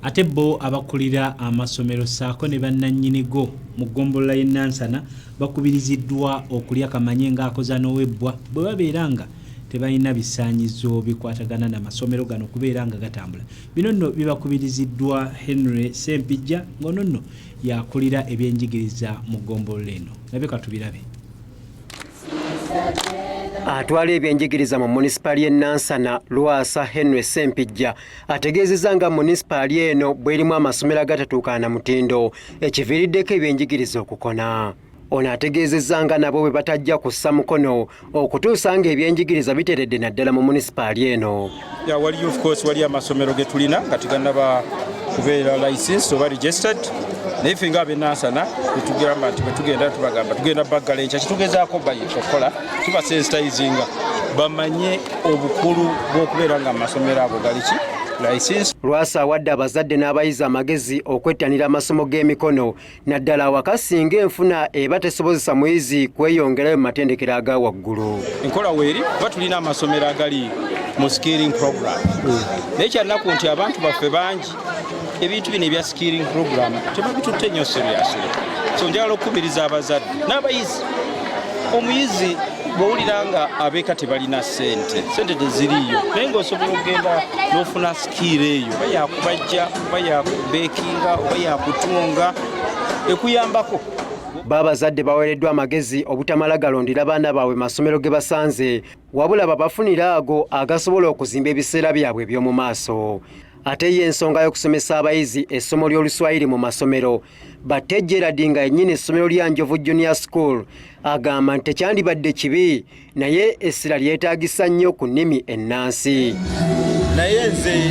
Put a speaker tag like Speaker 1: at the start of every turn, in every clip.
Speaker 1: ate bo abakulira amasomero saako ne bannannyinigo mu ggombolola y'e Nansana bakubiriziddwa okulya kamanye ng'akoza n'owebbwa bwe babeera nga tebalina bisaanyizo bikwatagana n'amasomero gano kubeera nga gatambula. Bino nno bibakubiriziddwa Henry Sempijja ng'ono nno yakulira ebyenjigiriza mu ggombolola eno. Labeka tubirabe.
Speaker 2: Atwala ebyenjigiriza mu munisipaali y'e Nansana Lwasa Henry Sempijja ategeezezza nga munisipaali eno bw'erimu amasomero agatatuukana na mutindo ekiviiriddeko ebyenjigiriza okukona. Ono ategeezezza nga nabo bwe batajja kussa mukono okutuusa nga ebyenjigiriza biteredde naddala mu munisipaali eno.
Speaker 3: Waliyo of course wali amasomero ge tulina nga tegannaba kubeera licensed oba registered. Naye ffe nga ab'e Nansana tetugamba nti bwe tugenda tubagamba tugenda baggala enkya kitugezaako okukola tubasensitizinga bamanye obukulu bw'okubeera nga amasomero ago gali ki license.
Speaker 2: Lwasa awadde abazadde n'abayizi amagezi okwettanira amasomo g'emikono naddala awaka singa enfuna eba tesobozesa muyizi kweyongerayo mu matendekero aga waggulu.
Speaker 3: Enkola weeri oba tulina amasomero agali mu skilling program. Naye kyanaku nti abantu baffe bangi ebintu bino ebya skilling program tebabitutte nnyo seriously. So njagala okukubiriza abazadde n'abayizi. Omuyizi bw'owulira nga abeeka tebalina ssente teziriiyo naye ng'osobola okugenda n'ofuna skill eyo oba yakubajja oba yakubeekinga oba yakutunga ekuyambako.
Speaker 2: Babazadde baweereddwa amagezi obutamala galondera baana baabwe masomero ge basanze wabula babafunira ago agasobola okuzimba ebiseera byabwe eby'omu maaso. Ate ye ensonga y'okusomesa abayizi essomo ly'Oluswayiri mu masomero Batejjera Dinga yennyini essomero lya Njovu Junior School agamba nti tekyandibadde kibi naye essira lyetaagisa nnyo ku nnimi ennansi.
Speaker 4: Naye nze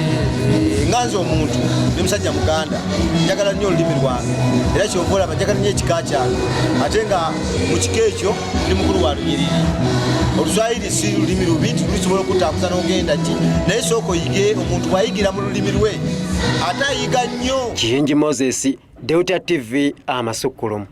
Speaker 4: nganze omuntu ne musajja muganda njagala nnyo olulimi lwange era kyova olaba njagala nnyo ekika kyange ate nga mu kika ekyo ndi mukulu wa lunyiriri. Oluswayiri si lulimi lubi lusobola okutambuza n'ogenda ki naye sooka oyige omuntu bw'ayigira mu lulimi lwe ate ayiga nnyo.
Speaker 2: Kiyingi Moses, Delta TV, Amasukulumu.